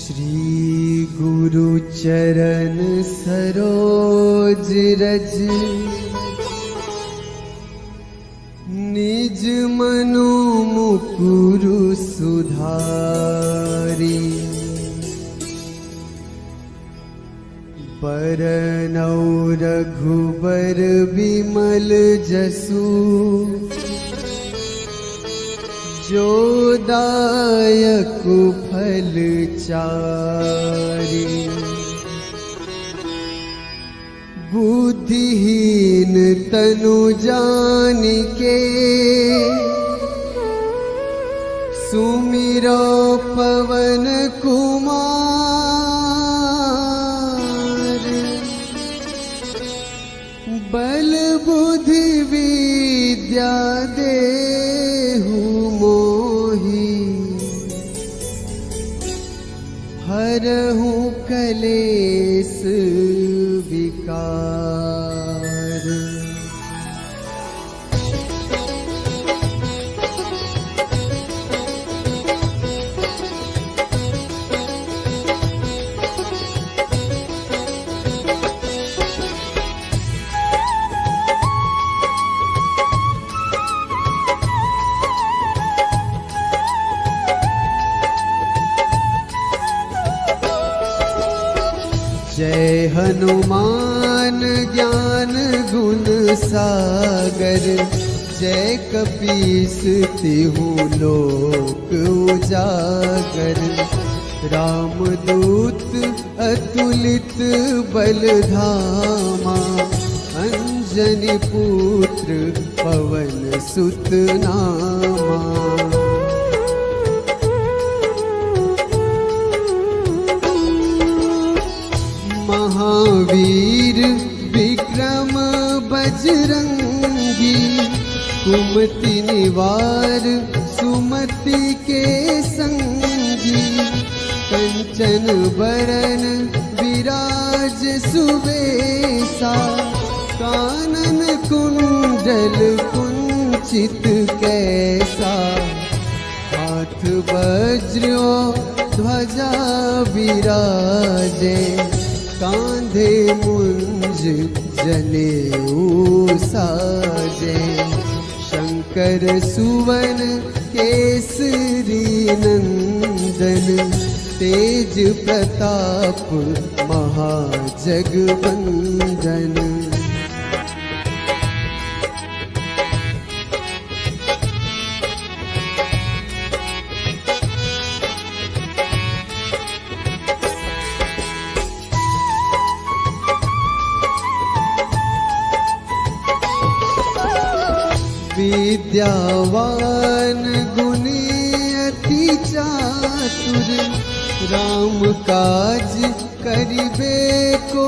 श्री गुरु चरण सरोज रज निज मनो मुकुरु सुधारी। बरनौ रघुबर बिमल जसु जो दायक फल चारि। बुद्धिहीन तनु जानिके सुमिरो पवन कुमार। बल बुद्धि विद्या देहु मोहि हरहु कलेस विकार। जय हनुमान ज्ञान गुण सागर। जय कपीस तिहु लोक उजागर। रामदूत अतुलित बल धामा। अंजनी पुत्र पवन सुत नामा। महावीर विक्रम बजरंगी। कुमति निवार सुमति के संगी। कंचन बरन विराज सुबेसा। कानन कुंडल कुंचित कैसा। हाथ वज्र ध्वजा विराजे। कांधे मुंज जनेऊ साजे। शंकर सुवन केसरी नंदन। तेज प्रताप महाजगवंदन। विद्यावान गुणी अति चातुर। राम काज करिबे को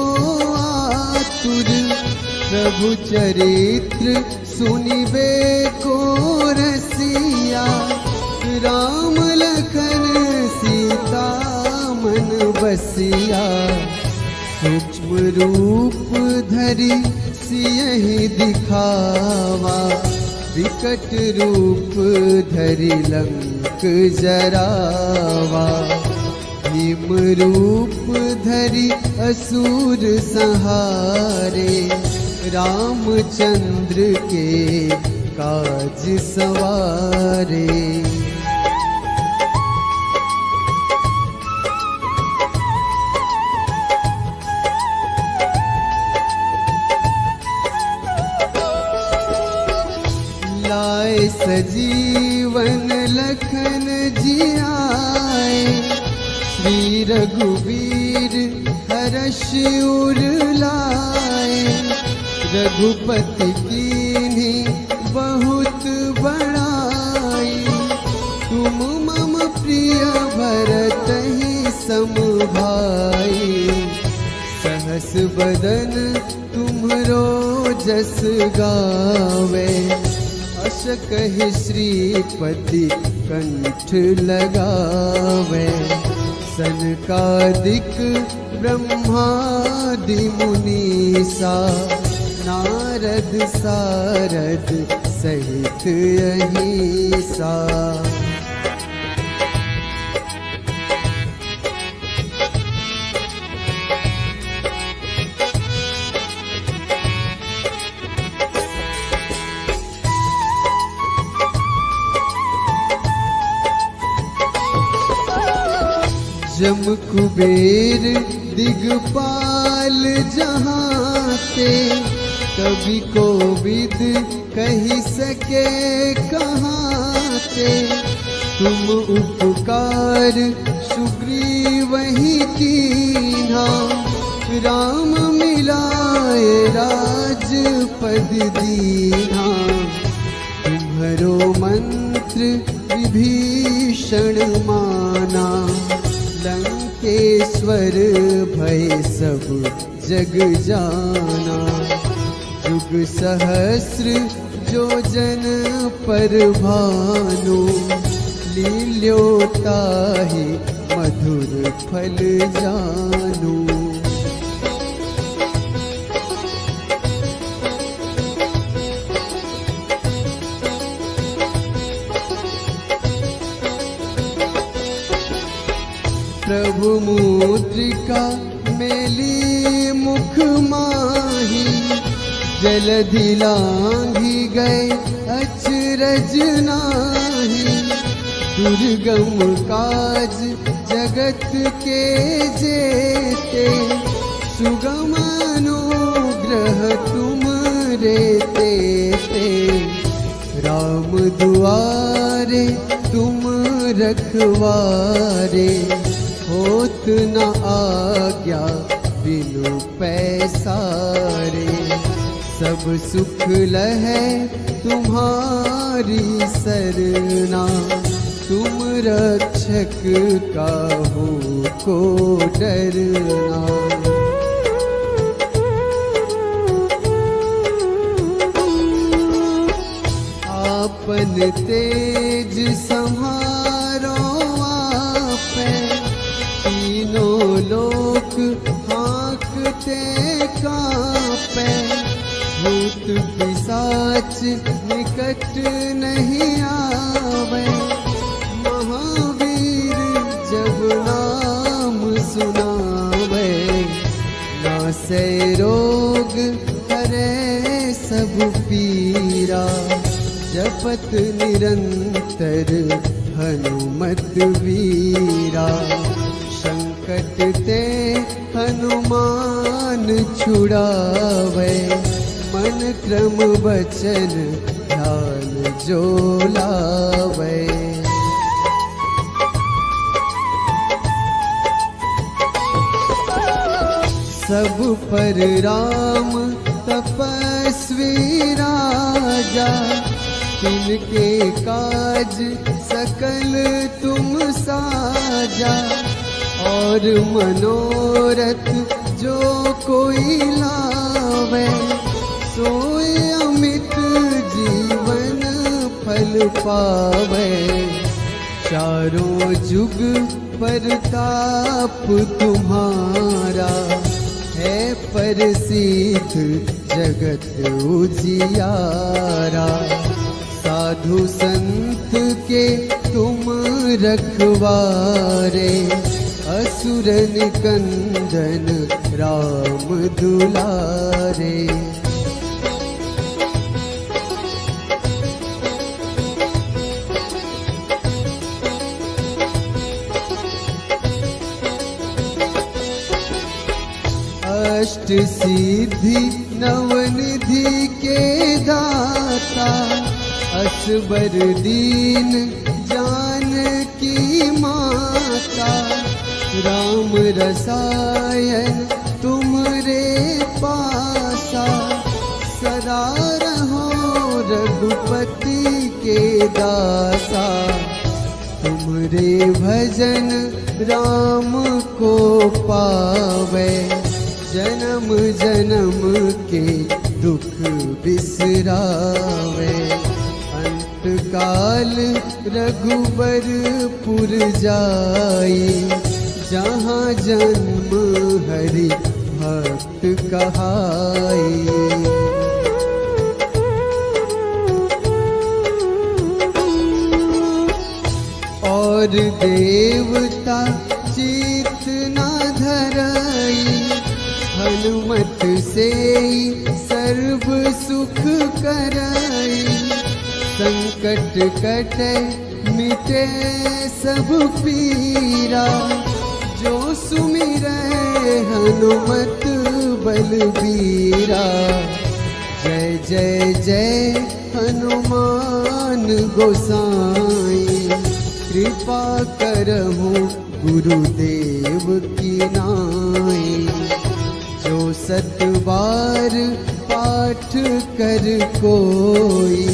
आतुर। प्रभु चरित्र सुनिबे को रसिया। राम लखन सीता मन बसिया। सूक्ष्म रूप धरि सियहि दिखावा। विकट रूप धरि लंक जरावा। भीम रूप धरि असुर संहारे। रामचंद्र के काज सवारे। लाए सजीवन लखन जियाए। श्री रघुवीर हर्ष उर लाए। रघुपति कीन्ही बहुत बड़ाई। तुम मम प्रिय भरतहि सम भाई। सहस बदन तुम्हरो जस गावे। अस कहि श्रीपति कंठ लगावे। सनकादिक ब्रह्मादि मुनीसा। नारद सारद सहित अहिसा। जम कुबेर दिगपाल जहाँ ते, कवि कोविद कही सके कहाँ ते। तुम उपकार सुग्रीव ही कीन्हा, राम मिलाए राजपद दीन्हा। तुम्हरो मंत्र विभीषण माना, लंकेश्वर भय सब जग जाना। जुग सहस्र जो जन पर भानु, लील्योताहि मधुर फल जानू। प्रभु मुद्रिका मेली मुख माही, जलधि लांघी गए अचरज नाही। दुर्गम काज जगत के जेते, सुगम अनुग्रह तुम रे तेते। राम दुआरे तुम रखवारे, होत न आज्ञा बिनु पैसारे। सब सुख लहै तुम्हारी सरना, तुम रक्षक काहू को डरना। आपन तेज संहारो आपै, तीनों लोक हाँकते कांपै। भूत पिशाच निकट नहीं आवे, महावीर जब नाम सुनावे। नासै रोग हरै सब पीरा, जपत निरंतर हनुमत वीरा। संकट ते हनुमान छुड़ावे, मन क्रम वचन ध्यान जो लावे। सब पर राम तपस्वी राजा, तिनके काज सकल तुम साजा। और मनोरथ जो कोई लावे, सोए अमित जीवन फल पावे। चारों जुग परताप तुम्हारा, है प्रसिद्ध जगत उजियारा। साधु संत के तुम रखवारे, असुर निकंदन राम दुलारे। अष्ट सिद्धि नवनिधि के दाता, असबर दीन जानकी माता। राम रसायन तुमरे पासा, सदा रहो रघुपति के दासा। तुमरे भजन राम को पावे, जन्म जन्म के दुख बिसरावे। अंत काल रघुबरपुर जाई, जहाँ जन्म हरि भक्त कहाई। और देवता चित न धरई, हनुमत से सर्व सुख करई। संकट कटे मिटे सब पीरा, जो सुमिरै हनुमत बलबीरा। जय जय जय हनुमान गोसाई, कृपा करहु गुरुदेव की नाई। जो 7 बार पाठ कर कोई,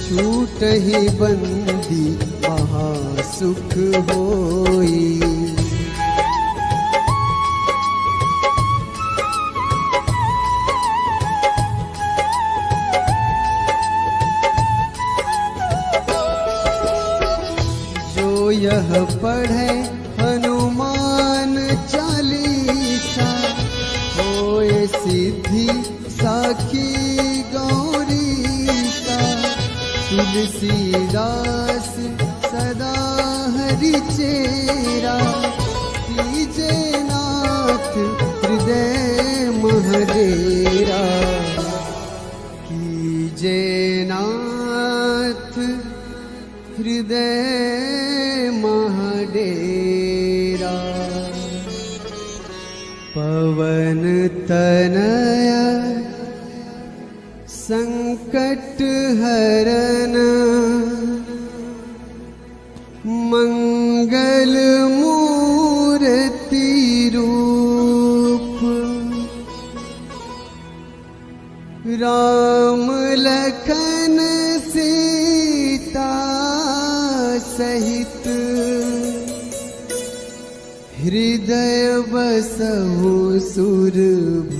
छूटहि बंदी महासुख होई। जो यह पढ़े हनुमान चालीसा, होए सिद्धि साखी गौरीसा। तुलसीदास सदा हरि चेरा, कीजे नाथ हृदय महडेरा। कीजे नाथ हृदय महडेरा। पवन तनया संकट हरन, मंगल मूर्ति रूप। राम लखन सीता सहित, हृदय बसहु सुरभूप।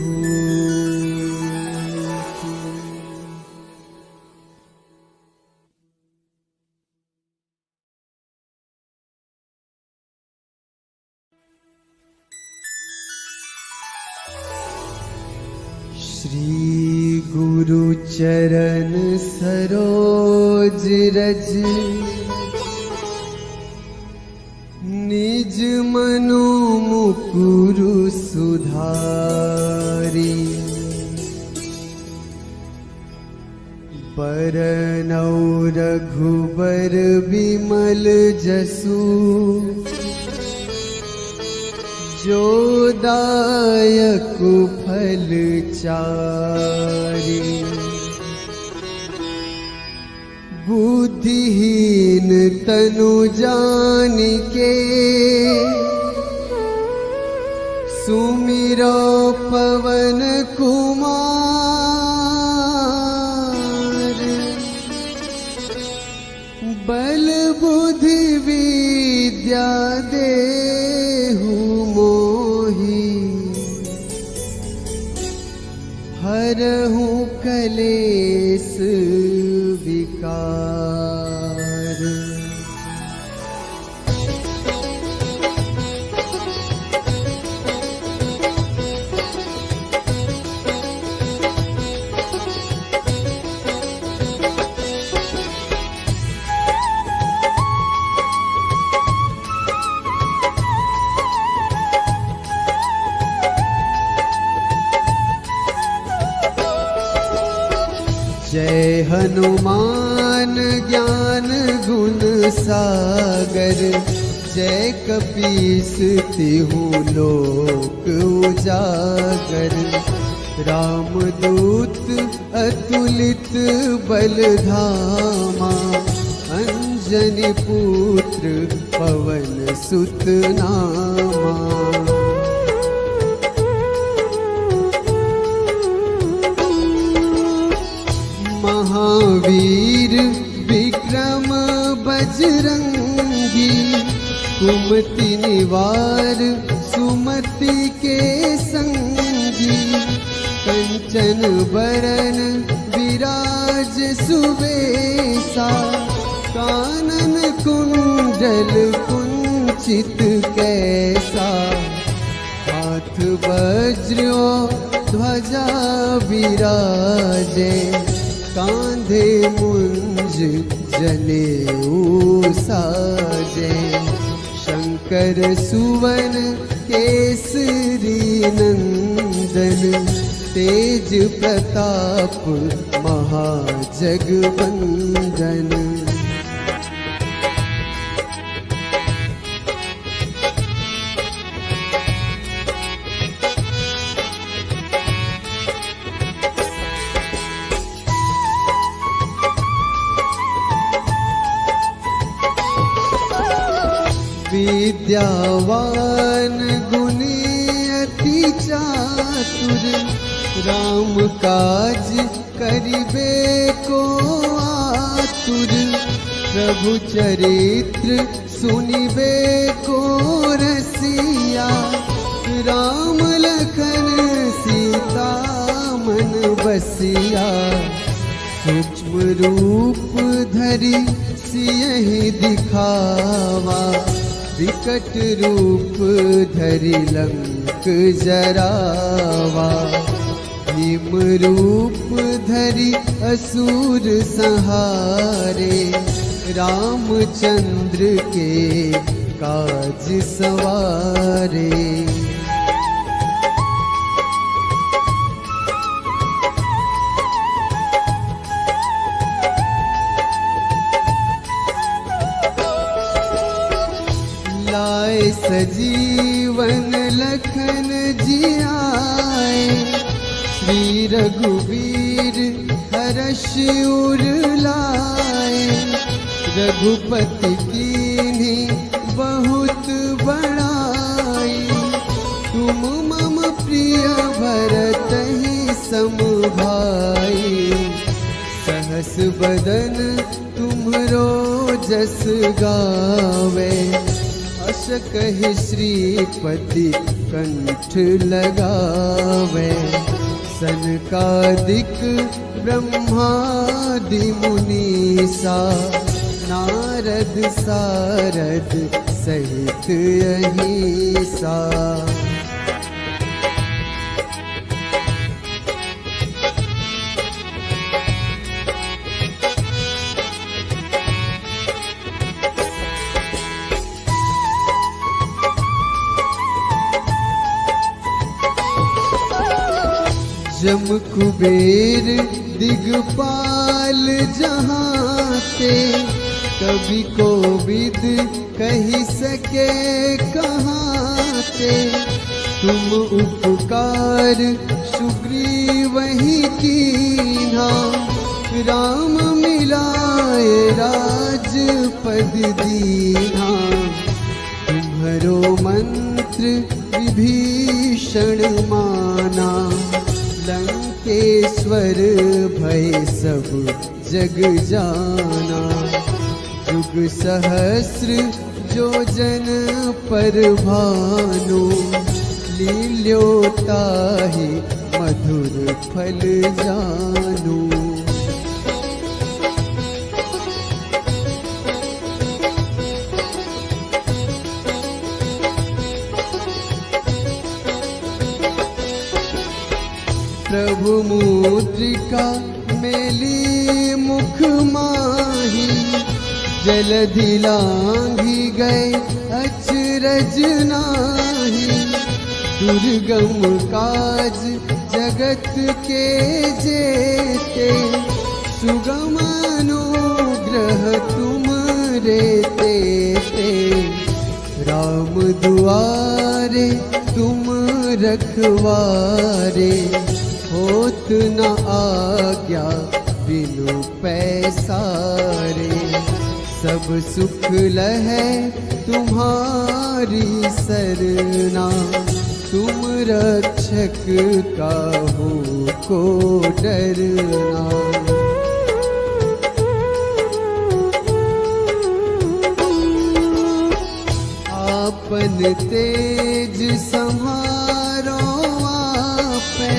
श्री गुरु चरण सरोज रज, निज मनो मुकुरु सुधारी। बरनौ रघुबर बिमल जसु, जो दायक फल चारि। बुद्धिहीन तनु जानिके, सुमिरो पवन कुमार। बल बुद्धि विद्या देहु मोहि, हरहु कलेस विकार। जय हनुमान ज्ञान गुण सागर, जय कपीस तिहु लोक उजागर। रामदूत अतुलित बल धामा, अंजनी पुत्र पवन सुत नामा। महावीर विक्रम बजरंगी, कुमति निवार सुमति के संगी। कंचन बरन विराज सुबेसा, कानन कुंडल कुंचित कैसा। हाथ वज्र ध्वजा विराजे, कांधे मुंज जनेऊ साजे। शंकर सुवन केसरी नंदन, तेज प्रताप महाजगवंदन। विद्यावान गुणी अति चातुर, राम काज करिबे को आतुर, प्रभु चरित्र सुनिबे को रसिया, राम लखन सीता मन बसिया, सूक्ष्म रूप धरि सियहि दिखावा, विकट रूप धरि लंक जरावा, भीम रूप धरि असुर संहारे, रामचंद्र के काज सवारे। लाए सजीवन लखन जियाए, श्री रघुवीर हर्ष उर लाए, रघुपति कीन्ही बहुत बड़ाई, तुम मम प्रिय भरतहि सम भाई, सहस बदन तुम्हरो जस गावे, अस कहि श्रीपति कंठ लगावे, सनकादिक ब्रह्मादि मुनीसा, नारद सारद सहित अहिसा। जम कुबेर दिगपाल जहाते, कवि कोविद कही सके कहाते, तुम उपकार सुग्रीवहि कीन्हा, राम मिलाए राजपद दीन्हा, तुम्हरो मंत्र विभीषण माना, लंकेश्वर भय सब जग जाना, जुग सहस्र जो जन पर भानु, लील्योताहि मधुर फल जानू। प्रभु मुद्रिका मेली मुख माही, जलधि लांघि गए अचरज नाही, दुर्गम काज जगत के जेते, सुगम अनुग्रह तुमरे तेते, राम दुआरे तुम रखवारे, होत न आज्ञा बिनु पैसारे, सब सुख लहै तुम्हारी सरना, तुम रक्षक काहू को डरना। आपन तेज सम्हारो आपे,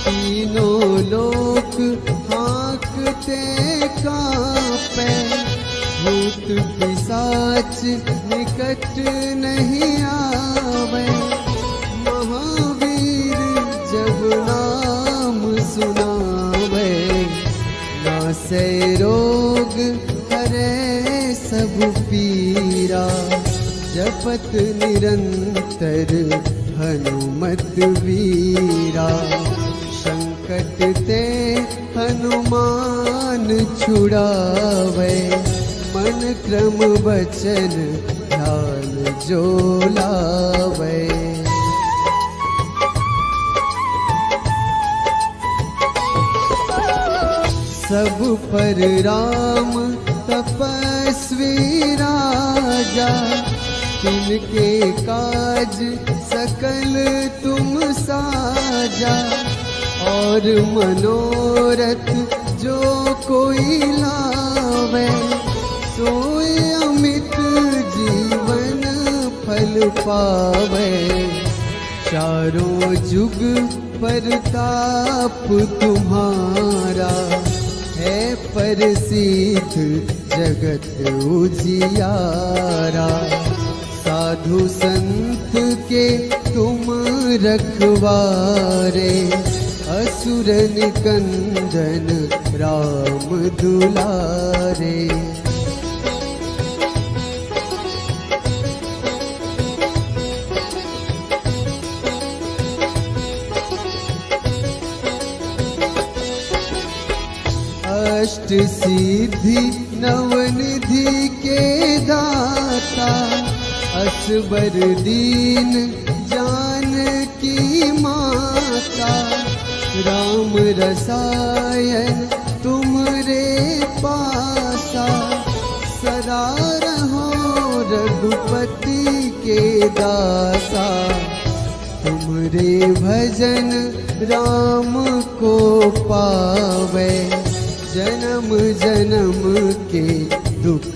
तीनों लोक हाँकते कांपे, भूत पिशाच निकट नहीं आवे, महावीर जब नाम सुनावे, नासै रोग हरै सब पीरा, जपत निरंतर हनुमत वीरा, संकट ते हनुमान छुड़ावे, मन क्रम वचन ध्यान जो लावे। सब पर राम तपस्वी राजा, तिनके काज सकल तुम साजा, और मनोरथ जो कोई लावे, सोए अमित जीवन फल पावे। चारों जुग परताप तुम्हारा, है प्रसिद्ध जगत उजियारा। साधु संत के तुम रखवारे, असुर निकंदन राम दुलारे। अष्ट सिद्धि नवनिधि के दाता, असबर दीन जानकी माता। राम रसायन तुमरे पासा, सदा रहो रघुपति के दासा। तुमरे भजन राम को पावे, जन्म जन्म के दुख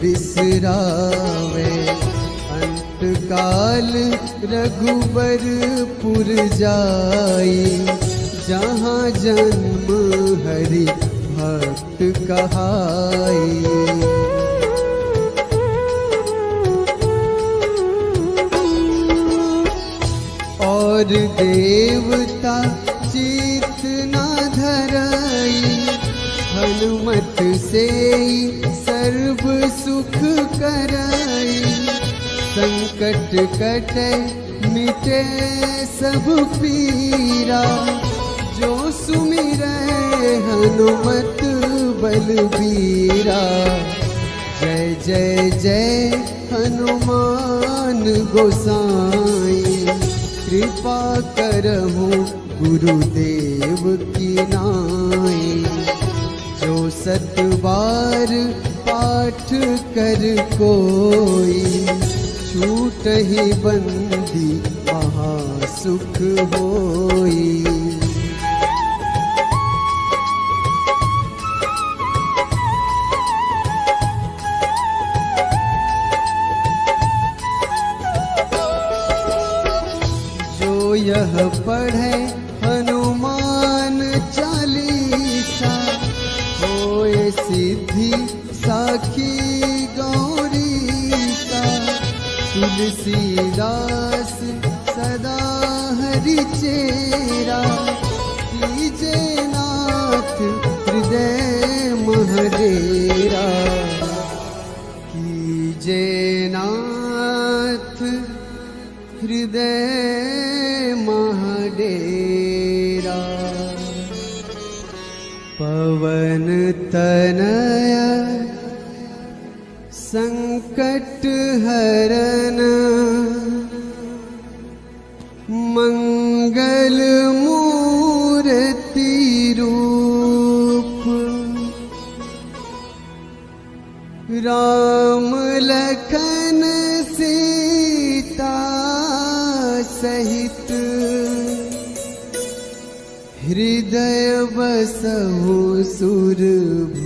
बिसरावे। अंत काल रघुबरपुर जाई, जहाँ जन्म हरि भक्त कहाई। और देवता चित न धरई, हनुमत से सर्व सुख करई। संकट कटे मिटे सब पीरा, जो सुमिरै हनुमत बलबीरा। जय जय जय हनुमान गोसाई, कृपा करहु गुरुदेव की नाई। जो सत बार पाठ कर कोई, छूटहि बंदी महासुख होई। जो यह पढ़े हनुमान चालीसा, होए सिद्धि साखी गौरीसा। तुलसीदास सदा हरि चेरा, कीजे नाथ हृदय महडेरा। कीजे नाथ हृदय महडेरा। पवन तनया संकट हरन, मंगल मूर्ति रूप। राम लखन सीता सहित, हृदय बसहु सुरभूप।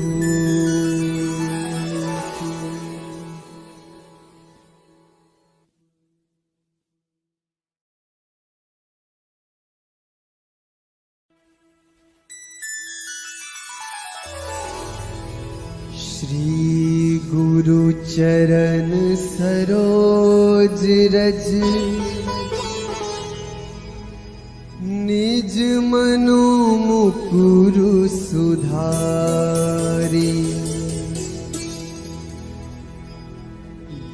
श्री गुरु चरण सरोज रज, निज मनो मुकुरु सुधारी।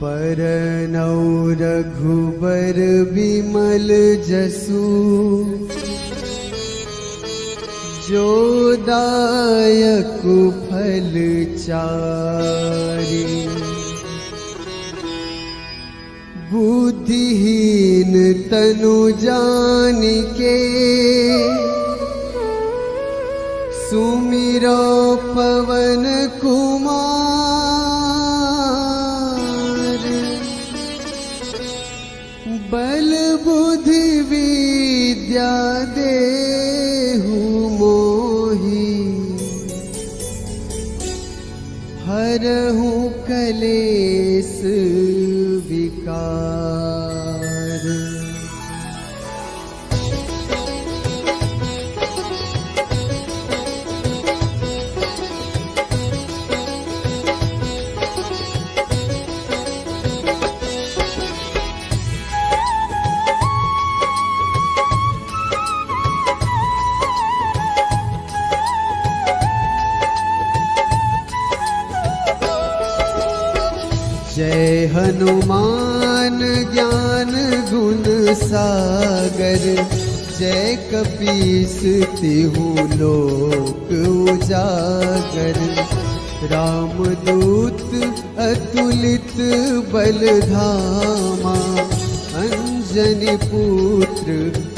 बरनौ रघुबर बिमल जसु, जो दायक फल चारि। बुद्धिहीन तनु जानिके, सुमिरो पवन कुमार। कलेस विकार। जय हनुमान ज्ञान गुण सागर, जय कपीस तिहु लोक उजागर। रामदूत अतुलित बल धामा, अंजनी पुत्र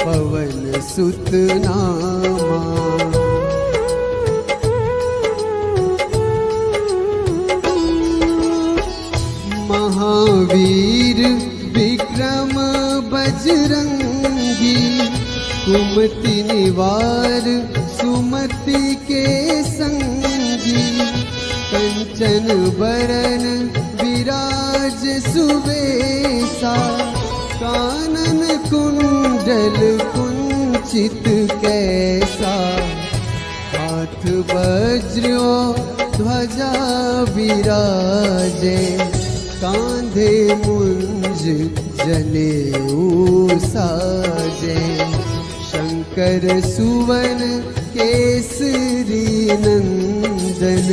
पवन सुत नामा। महावीर विक्रम बजरंगी, कुमति निवार सुमति के संगी। कंचन बरन विराज सुबेसा, कानन कुंडल कुंचित कैसा। हाथ वज्र ध्वजा विराजे, कांधे मुंज जनेऊ साजे। शंकर सुवन केसरी नंदन,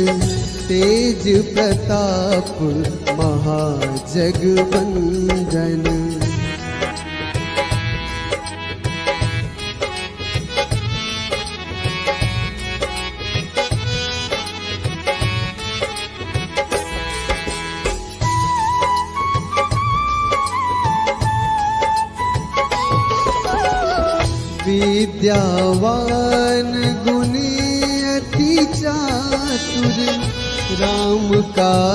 तेज प्रताप महाजगवंदन। विद्यावान गुणी अति चातुर, राम काज